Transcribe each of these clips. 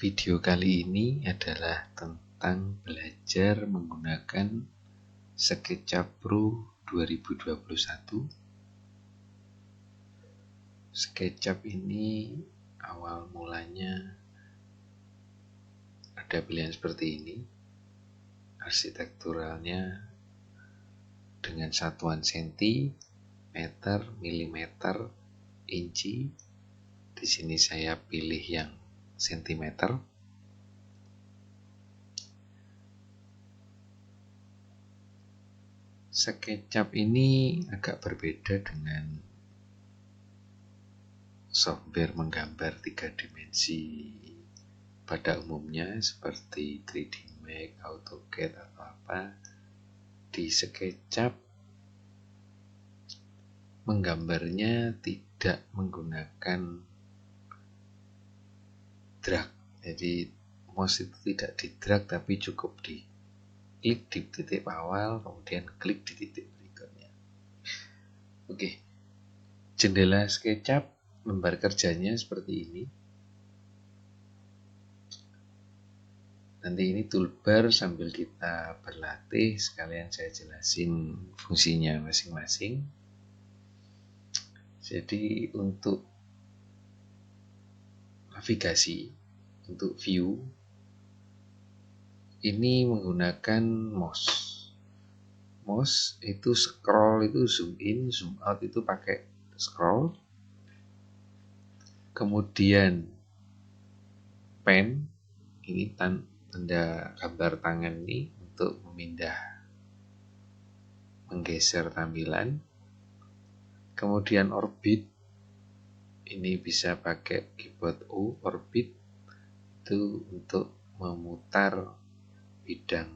Video kali ini adalah tentang belajar menggunakan SketchUp Pro 2021. SketchUp ini awal mulanya ada pilihan seperti ini. Arsitekturalnya dengan satuan senti, meter, milimeter, inci. Di sini saya pilih yang sentimeter. SketchUp ini agak berbeda dengan software menggambar 3 dimensi pada umumnya seperti 3D Max, AutoCAD atau apa. Di SketchUp menggambarnya tidak menggunakan drag, jadi mouse itu tidak di drag tapi cukup di klik di titik awal kemudian klik di titik berikutnya. Oke, jendela SketchUp lembar kerjanya seperti ini. Nanti ini toolbar sambil kita berlatih sekalian saya jelasin fungsinya masing-masing. Jadi untuk navigasi, untuk view, ini menggunakan mouse. Mouse itu scroll, itu zoom in, zoom out itu pakai scroll. Kemudian pen, ini tanda gambar tangan ini untuk memindah, menggeser tampilan. Kemudian orbit, ini bisa pakai keyboard O, orbit itu untuk memutar bidang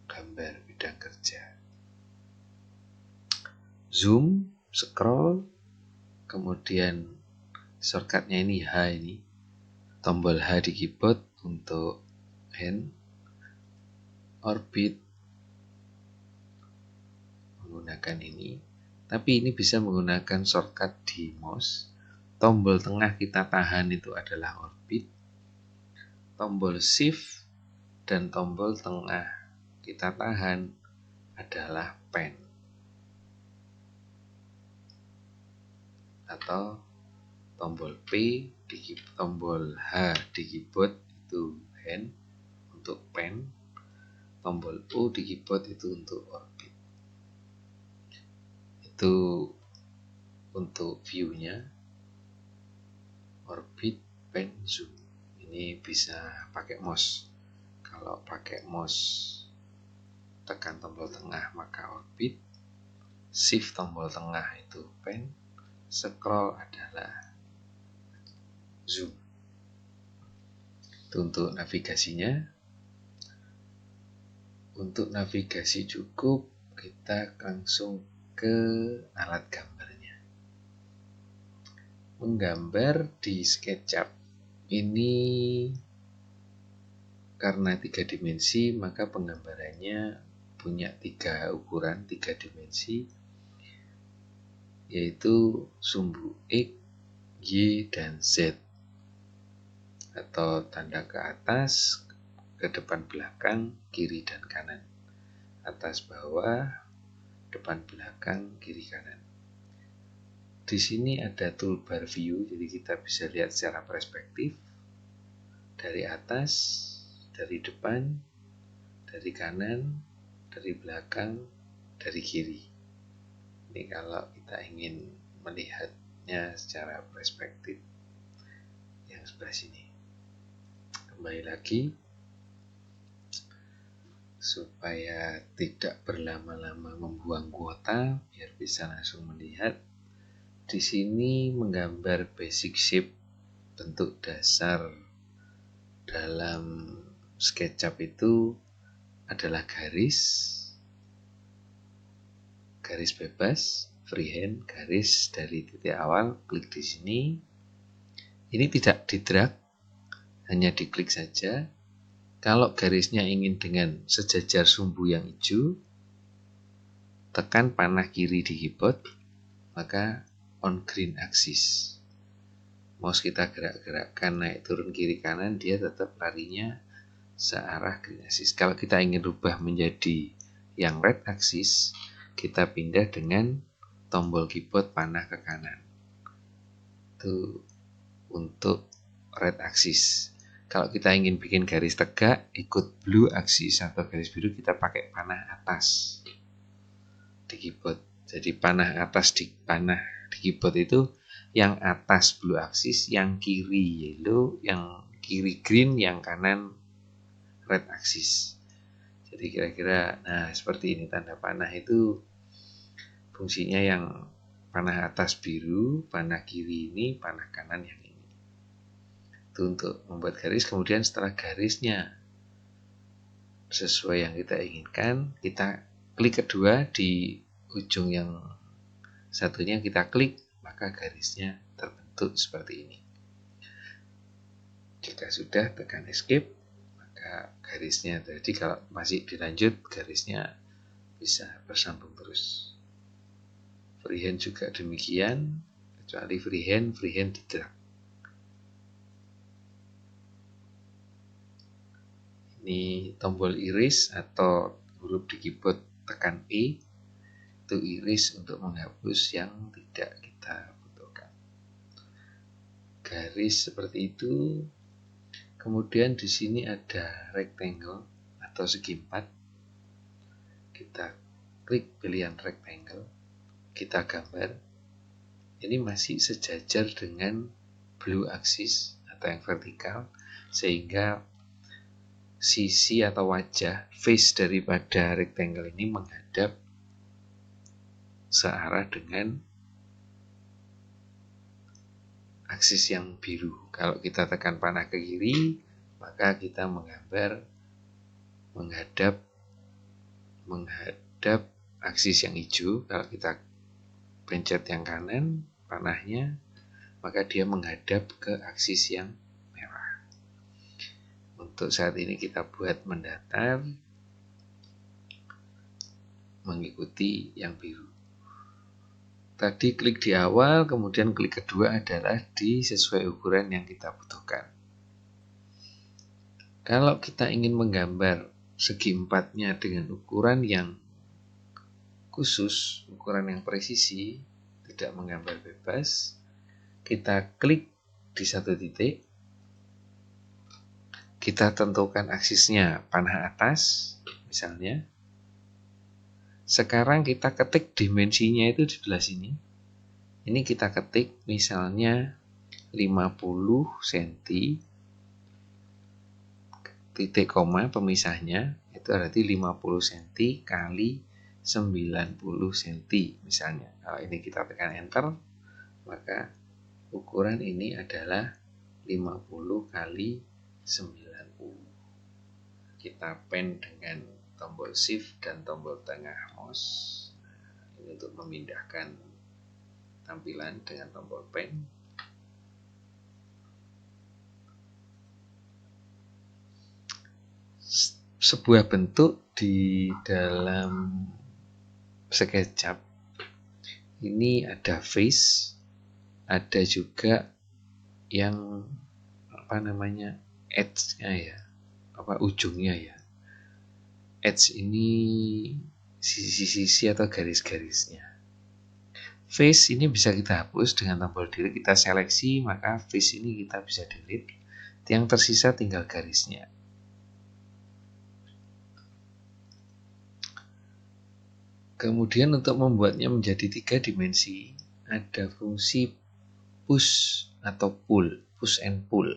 gambar, bidang kerja. Zoom, scroll, kemudian shortcutnya ini H, ini tombol H di keyboard untuk hand. Orbit menggunakan ini, tapi ini bisa menggunakan shortcut di mouse. Tombol tengah kita tahan itu adalah orbit, tombol shift dan tombol tengah kita tahan adalah pen atau tombol P di tombol H di keyboard itu hand untuk pen, tombol O di keyboard itu untuk orbit. Itu untuk view-nya. Orbit, pen, zoom. Ini bisa pakai mouse. Kalau pakai mouse tekan tombol tengah maka orbit, shift tombol tengah itu pen, scroll adalah zoom. Itu untuk navigasinya. Untuk navigasi cukup, kita langsung ke alat gambarnya. Menggambar di SketchUp ini karena 3 dimensi, maka penggambarannya punya 3 ukuran, 3 dimensi, yaitu sumbu X, Y, dan Z, atau tanda ke atas, ke depan belakang, kiri dan kanan, atas bawah, depan belakang, kiri kanan. Di sini ada toolbar view, jadi kita bisa lihat secara perspektif dari atas, dari depan, dari kanan, dari belakang, dari kiri. Ini kalau kita ingin melihatnya secara perspektif yang sebelah sini. Kembali lagi supaya tidak berlama-lama membuang kuota, biar bisa langsung melihat. Di sini menggambar basic shape, bentuk dasar dalam SketchUp itu adalah garis bebas, freehand, garis dari titik awal, klik di sini. Ini tidak di drag, hanya diklik saja. Kalau garisnya ingin dengan sejajar sumbu yang hijau, tekan panah kiri di keyboard, maka on green axis. mouse kita gerak-gerakkan naik turun kiri kanan, dia tetap larinya searah green axis. Kalau kita ingin rubah menjadi yang red axis, kita pindah dengan tombol keyboard panah ke kanan. Itu untuk red axis. Kalau kita ingin bikin garis tegak ikut blue axis atau garis biru, kita pakai panah atas di keyboard. Jadi panah atas di keyboard itu yang atas blue axis, yang kiri yellow, yang kiri green, yang kanan red axis. Jadi kira-kira seperti ini tanda panah itu fungsinya, yang panah atas biru, panah kiri ini, panah kanan yang ini. Itu untuk membuat garis. Kemudian setelah garisnya sesuai yang kita inginkan, kita klik kedua di ujung yang satunya, kita klik, maka garisnya terbentuk seperti ini. Jika sudah, tekan escape, maka garisnya tadi, kalau masih dilanjut, garisnya bisa bersambung terus. Freehand juga demikian, kecuali freehand di drag. Ini tombol iris atau huruf di keyboard, tekan E, itu iris untuk menghapus yang tidak kita butuhkan. Garis seperti itu. Kemudian di sini ada rectangle atau segi empat. Kita klik pilihan rectangle, kita gambar. Ini masih sejajar dengan blue axis atau yang vertikal, sehingga sisi atau wajah face daripada rectangle ini menghadap searah dengan aksis yang biru. Kalau kita tekan panah ke kiri, maka kita menggambar menghadap aksis yang hijau. Kalau kita pencet yang kanan panahnya, maka dia menghadap ke aksis yang merah. Untuk saat ini kita buat mendatar mengikuti yang biru. Tadi klik di awal, kemudian klik kedua adalah di sesuai ukuran yang kita butuhkan. Kalau kita ingin menggambar segi empatnya dengan ukuran yang khusus, ukuran yang presisi, tidak menggambar bebas, kita klik di satu titik, kita tentukan aksisnya panah atas, misalnya. Sekarang kita ketik dimensinya itu di sebelah sini. Ini kita ketik misalnya 50 cm, titik koma pemisahnya itu berarti 50 cm kali 90 cm misalnya. Kalau ini kita tekan enter, maka ukuran ini adalah 50 kali 90. Kita pen dengan tombol shift dan tombol tengah mouse. Ini untuk memindahkan tampilan dengan tombol pen. Sebuah bentuk di dalam SketchUp ini ada face, ada juga yang edge-nya ya, ujungnya ya. Edge ini sisi-sisi atau garis-garisnya. Face ini bisa kita hapus dengan tombol delete, kita seleksi, maka face ini kita bisa delete. Yang tersisa tinggal garisnya. Kemudian untuk membuatnya menjadi 3 dimensi, ada fungsi push atau pull, push and pull.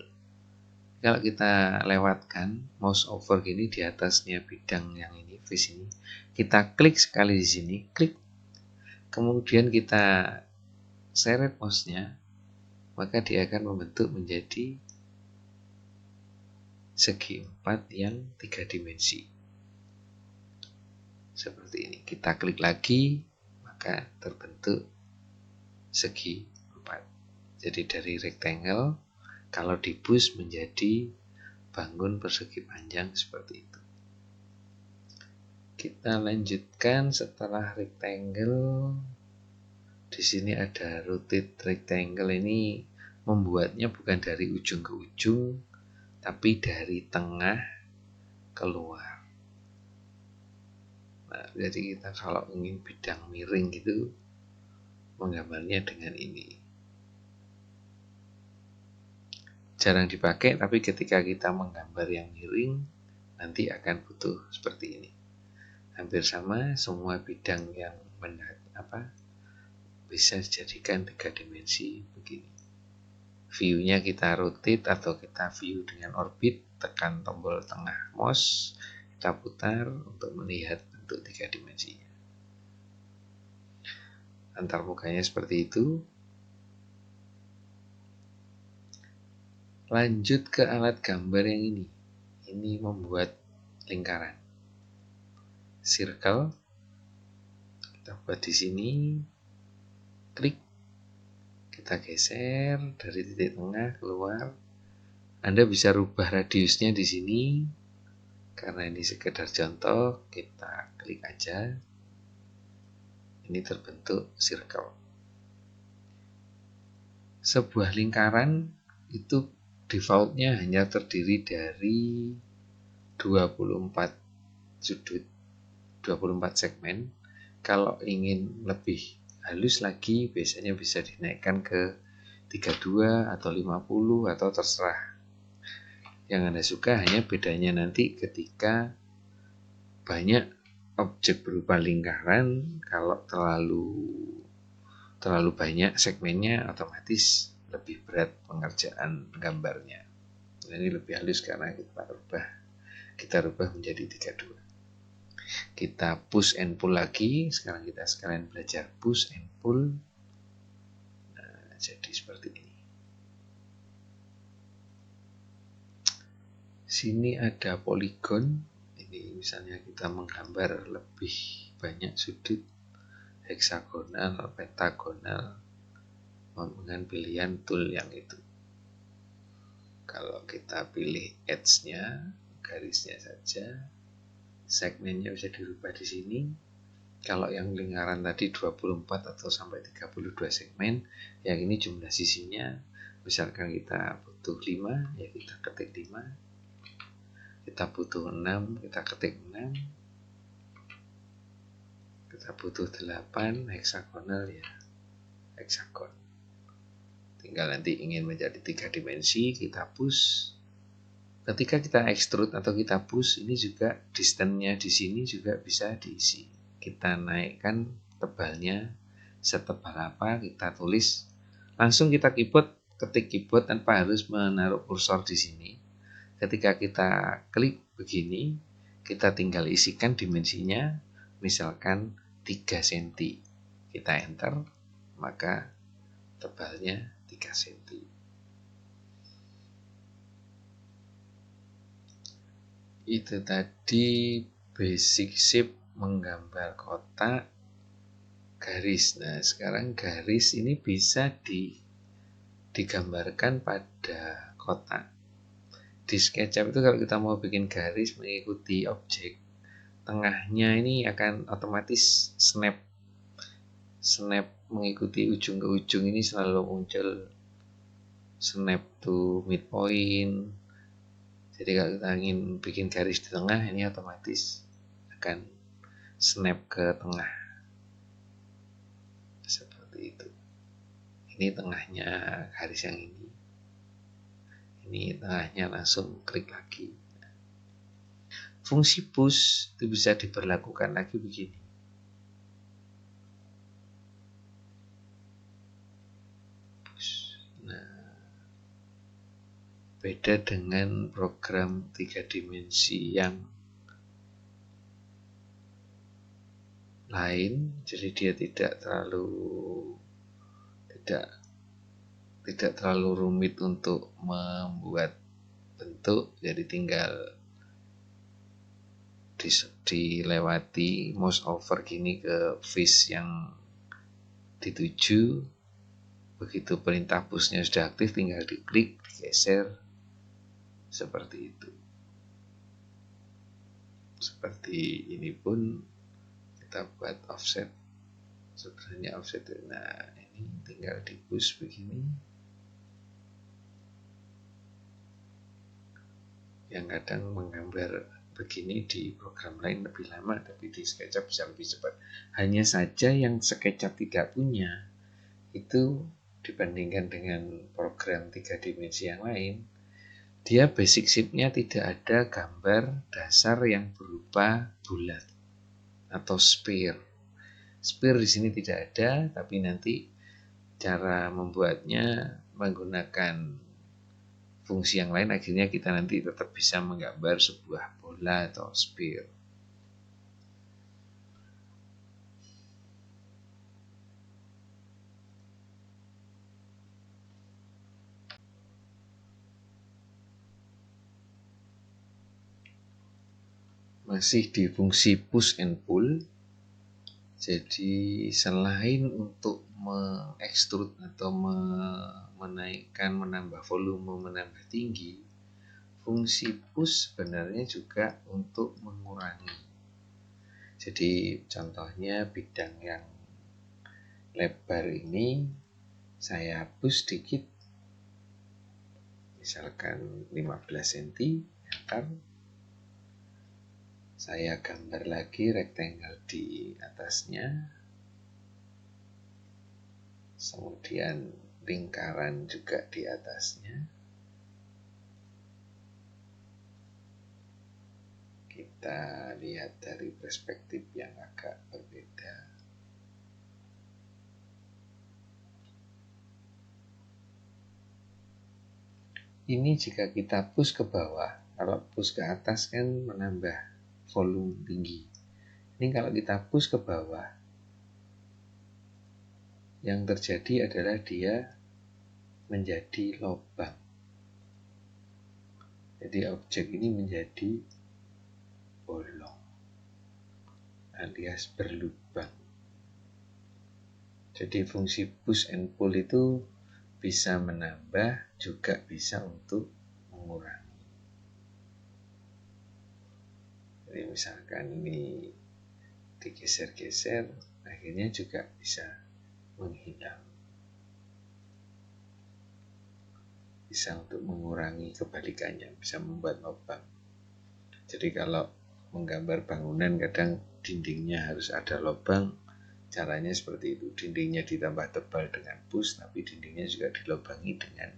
Kalau kita lewatkan mouse over gini di atasnya bidang yang ini, face ini, kita klik sekali di sini, klik. Kemudian kita seret mouse-nya, maka dia akan membentuk menjadi segi empat yang 3 dimensi. Seperti ini. Kita klik lagi, maka terbentuk segi empat. Jadi dari rectangle, kalau di push menjadi bangun persegi panjang seperti itu. Kita lanjutkan setelah rectangle. Di sini ada rotate rectangle, ini membuatnya bukan dari ujung ke ujung, tapi dari tengah keluar. Nah, jadi kita kalau ingin bidang miring gitu, menggambarnya dengan ini. Jarang dipakai, tapi ketika kita menggambar yang miring, nanti akan butuh seperti ini. Hampir sama, semua bidang yang bisa dijadikan 3 dimensi begini. View-nya kita rotate atau kita view dengan orbit, tekan tombol tengah mouse, kita putar untuk melihat bentuk 3 dimensinya. Antar mukanya seperti itu. Lanjut ke alat gambar yang ini. Ini membuat lingkaran. Circle. Kita buat di sini. Klik. Kita geser dari titik tengah keluar. Anda bisa rubah radiusnya di sini. Karena ini sekedar contoh, kita klik aja. Ini terbentuk circle. Sebuah lingkaran itu defaultnya hanya terdiri dari 24 sudut, 24 segmen. Kalau ingin lebih halus lagi, biasanya bisa dinaikkan ke 32 atau 50 atau terserah. Yang Anda suka, hanya bedanya nanti ketika banyak objek berupa lingkaran. Kalau terlalu banyak segmennya, otomatis lebih berat pengerjaan gambarnya. Ini lebih halus karena kita rubah menjadi 32. Kita push and pull lagi. Sekarang kita sekalian belajar push and pull. Nah, jadi seperti ini. Sini ada poligon. Ini misalnya kita menggambar lebih banyak sudut, heksagonal, pentagonal, dengan pilihan tool yang itu. Kalau kita pilih edge-nya, garisnya saja, segmennya bisa dirubah di sini. Kalau yang lingkaran tadi 24 atau sampai 32 segmen, yang ini jumlah sisinya. Misalkan kita butuh 5, ya kita ketik 5. Kita butuh 6, kita ketik 6. Kita butuh 8, heksagonal ya, heksagon. Tinggal nanti ingin menjadi 3 dimensi, kita push. Ketika kita extrude atau kita push, ini juga distance-nya di sini juga bisa diisi. Kita naikkan tebalnya setebal apa, kita tulis. Langsung kita keyboard, ketik keyboard tanpa harus menaruh kursor di sini. Ketika kita klik begini, kita tinggal isikan dimensinya, misalkan 3 cm. Kita enter, maka tebalnya 3 cm. Itu tadi basic shape menggambar kotak, garis. Nah, sekarang garis ini bisa digambarkan pada kotak. Di SketchUp itu kalau kita mau bikin garis mengikuti objek, tengahnya ini akan otomatis snap mengikuti ujung ke ujung. Ini selalu muncul snap to midpoint. Jadi kalau kita ingin bikin garis di tengah, ini otomatis akan snap ke tengah seperti itu. Ini tengahnya garis yang ini tengahnya, langsung klik lagi. Fungsi push itu bisa diberlakukan lagi begini. Nah, beda dengan program 3 dimensi yang lain, jadi dia tidak terlalu rumit untuk membuat bentuk, jadi tinggal dilewati mouse over gini ke face yang dituju. Begitu perintah pushnya sudah aktif, tinggal diklik, digeser seperti itu. Seperti ini pun kita buat offset. Sebenarnya offset, nah ini tinggal di push begini. yang kadang menggambar begini di program lain lebih lama, tapi di SketchUp bisa lebih cepat. Hanya saja yang SketchUp tidak punya itu dibandingkan dengan program 3 dimensi yang lain, dia basic shape-nya tidak ada gambar dasar yang berupa bulat atau sphere. Sphere di sini tidak ada, tapi nanti cara membuatnya menggunakan fungsi yang lain, akhirnya kita nanti tetap bisa menggambar sebuah bola atau sphere. Masih di fungsi push and pull. Jadi selain untuk mengekstrud atau menaikkan, menambah volume, menambah tinggi, fungsi push sebenarnya juga untuk mengurangi. Jadi contohnya bidang yang lebar ini saya push sedikit, misalkan 15 cm, saya gambar lagi rectangle di atasnya, kemudian lingkaran juga di atasnya. Kita lihat dari perspektif yang agak berbeda. Ini jika kita push ke bawah, kalau push ke atas kan menambah volume tinggi. Ini kalau kita push ke bawah, yang terjadi adalah dia menjadi lubang. Jadi objek ini menjadi bolong alias berlubang. Jadi fungsi push and pull itu bisa menambah, juga bisa untuk mengurangi. Jadi misalkan ini digeser-geser, akhirnya juga bisa menghilang. Bisa untuk mengurangi kebalikannya, bisa membuat lubang. Jadi kalau menggambar bangunan kadang dindingnya harus ada lubang, caranya seperti itu. Dindingnya ditambah tebal dengan push, tapi dindingnya juga dilubangi dengan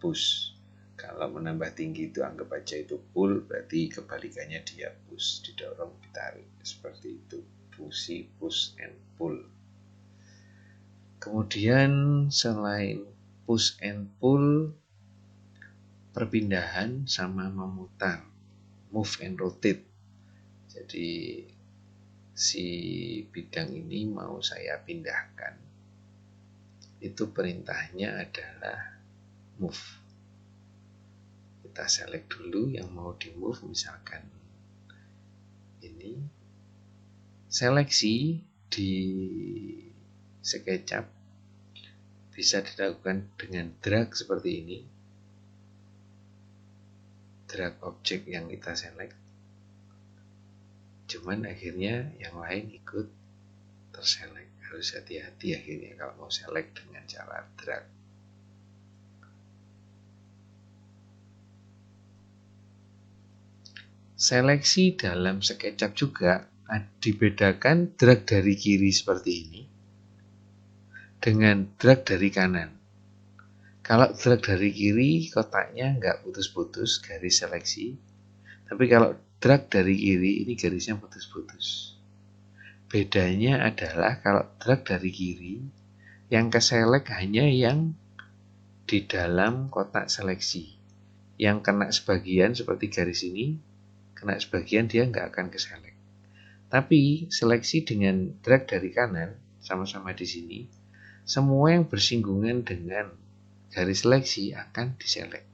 push. Kalau menambah tinggi itu anggap aja itu pull, berarti kebalikannya dia push, didorong, ditarik. Seperti itu fungsi push and pull. Kemudian selain push and pull, perpindahan sama memutar, move and rotate. Jadi si bidang ini mau saya pindahkan, itu perintahnya adalah move. Kita select dulu yang mau di move, misalkan ini. Seleksi di SketchUp bisa dilakukan dengan drag seperti ini. Drag objek yang kita select. Cuman akhirnya yang lain ikut terselect. Harus hati-hati akhirnya kalau mau select dengan cara drag. Seleksi dalam SketchUp juga dibedakan drag dari kiri seperti ini dengan drag dari kanan. Kalau drag dari kiri, kotaknya nggak putus-putus garis seleksi. Tapi kalau drag dari kiri, ini garisnya putus-putus. Bedanya adalah kalau drag dari kiri, yang keselect hanya yang di dalam kotak seleksi. Yang kena sebagian seperti garis ini, kena sebagian dia nggak akan keselect. Tapi seleksi dengan drag dari kanan, sama-sama di sini, semua yang bersinggungan dengan garis seleksi akan diselect.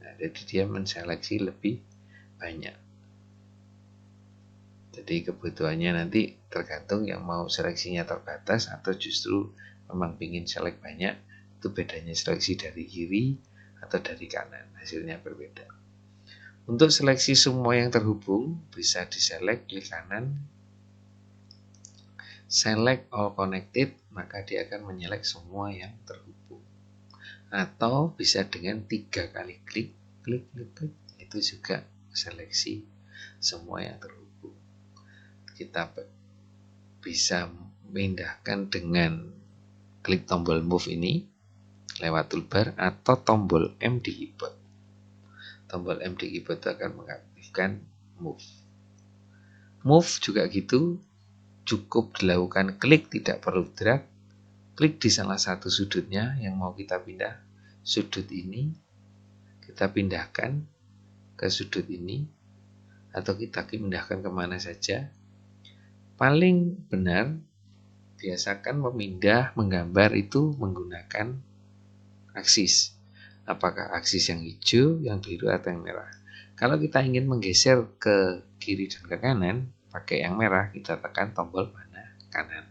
Nah, jadi dia menseleksi lebih banyak. Jadi kebutuhannya nanti tergantung yang mau seleksinya terbatas atau justru memang ingin select banyak. Itu bedanya seleksi dari kiri atau dari kanan, hasilnya berbeda. Untuk seleksi semua yang terhubung bisa diselect, klik kanan, select all connected, maka dia akan menyelect semua yang terhubung. Atau bisa dengan 3 kali klik, klik, klik, klik, itu juga seleksi semua yang terhubung. Kita bisa memindahkan dengan klik tombol move ini lewat toolbar atau tombol M di keyboard. Tombol M di keyboard akan mengaktifkan move. Move juga gitu, cukup dilakukan klik, tidak perlu drag. Klik di salah satu sudutnya yang mau kita pindah. Sudut ini kita pindahkan ke sudut ini, atau kita pindahkan kemana saja. Paling benar, biasakan memindah, menggambar itu menggunakan aksis. Apakah aksis yang hijau, yang biru, atau yang merah. Kalau kita ingin menggeser ke kiri dan ke kanan, pakai yang merah, kita tekan tombol panah kanan.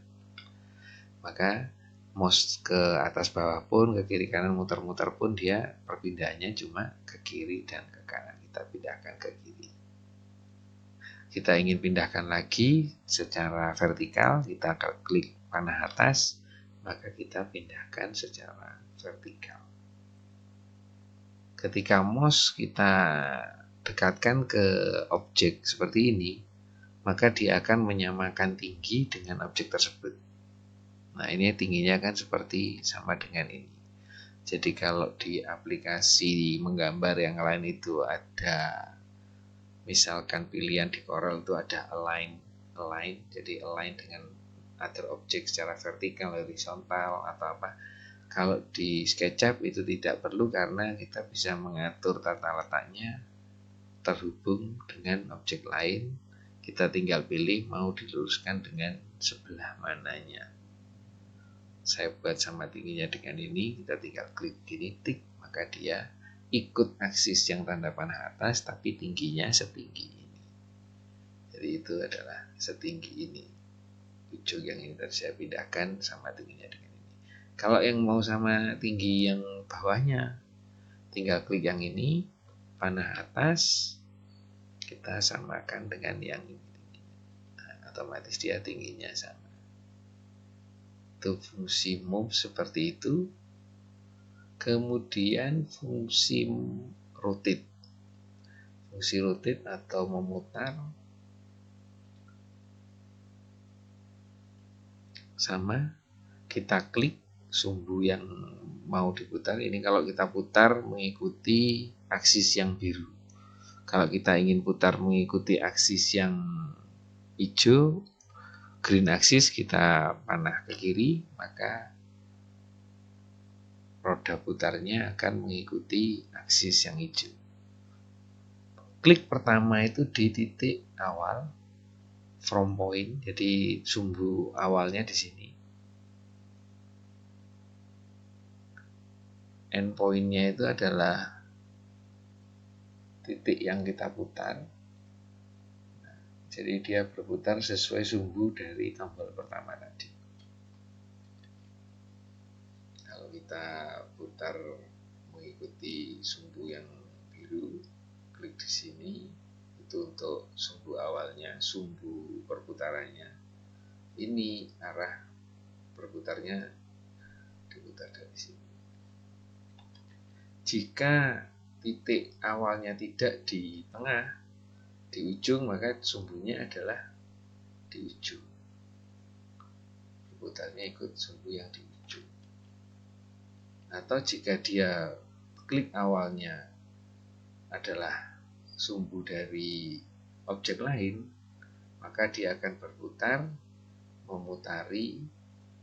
Maka mouse ke atas bawah pun, ke kiri kanan, muter-muter pun, dia perpindahannya cuma ke kiri dan ke kanan. Kita pindahkan ke kiri. Kita ingin pindahkan lagi secara vertikal, kita klik panah atas, maka kita pindahkan secara vertikal. Ketika mouse kita dekatkan ke objek seperti ini, maka dia akan menyamakan tinggi dengan objek tersebut. Nah, ini tingginya kan seperti sama dengan ini. Jadi kalau di aplikasi menggambar yang lain itu ada, misalkan pilihan di Corel itu ada align, jadi align dengan other object secara vertikal, horizontal, atau apa. Kalau di SketchUp itu tidak perlu karena kita bisa mengatur tata letaknya terhubung dengan objek lain. Kita tinggal pilih mau diluruskan dengan sebelah mananya. Saya buat sama tingginya dengan ini, kita tinggal klik gini, tik, maka dia ikut aksis yang tanda panah atas, tapi tingginya setinggi ini. Jadi itu adalah setinggi ini. Hijau yang ini tadi saya pindahkan sama tingginya dengan ini. Kalau yang mau sama tinggi yang bawahnya, tinggal klik yang ini, panah atas, kita samakan dengan yang ini. Nah, otomatis dia tingginya sama. Itu fungsi move seperti itu. Kemudian fungsi rotate. Fungsi rotate atau memutar sama, kita klik sumbu yang mau diputar. Ini kalau kita putar mengikuti aksis yang biru. Kalau kita ingin putar mengikuti aksis yang hijau, green axis, kita panah ke kiri, maka roda putarnya akan mengikuti aksis yang hijau. Klik pertama itu di titik awal, from point, jadi sumbu awalnya di sini. End point-nya itu adalah titik yang kita putar. Nah, jadi dia berputar sesuai sumbu dari tombol pertama tadi. Kalau kita putar mengikuti sumbu yang biru, klik di sini, itu untuk sumbu awalnya, sumbu perputarannya. Ini arah berputarnya diputar dari sini. Jika titik awalnya tidak di tengah, di ujung, maka sumbunya adalah di ujung. Berputarnya ikut sumbu yang di ujung. Atau jika dia klik awalnya adalah sumbu dari objek lain, maka dia akan berputar memutari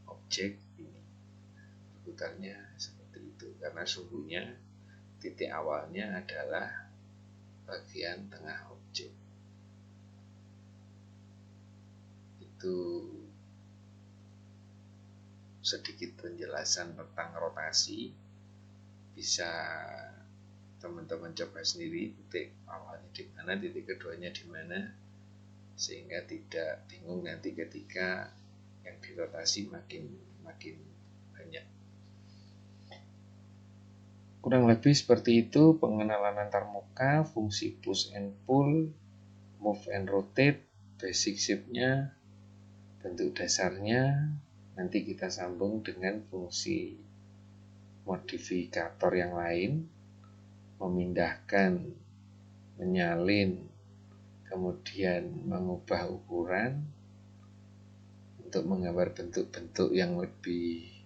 objek ini. Berputarnya seperti itu karena sumbunya, titik awalnya adalah bagian tengah objek. Itu sedikit penjelasan tentang rotasi. Bisa teman-teman coba sendiri, titik awalnya di mana, titik keduanya di mana, sehingga tidak bingung nanti ketika yang dirotasi makin banyak. Kurang lebih seperti itu pengenalan antarmuka, fungsi push and pull, move and rotate, basic shape-nya, bentuk dasarnya. Nanti kita sambung dengan fungsi modifikator yang lain, memindahkan menyalin, kemudian mengubah ukuran untuk menggambar bentuk-bentuk yang lebih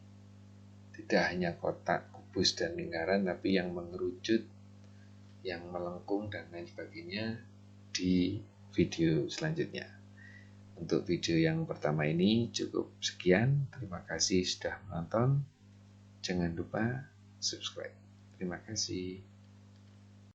tidak hanya kotak, kubus, dan lingkaran, tapi yang mengerucut, yang melengkung, dan lain sebagainya di video selanjutnya. Untuk video yang pertama ini cukup sekian. Terima kasih sudah menonton. Jangan lupa subscribe. Terima kasih.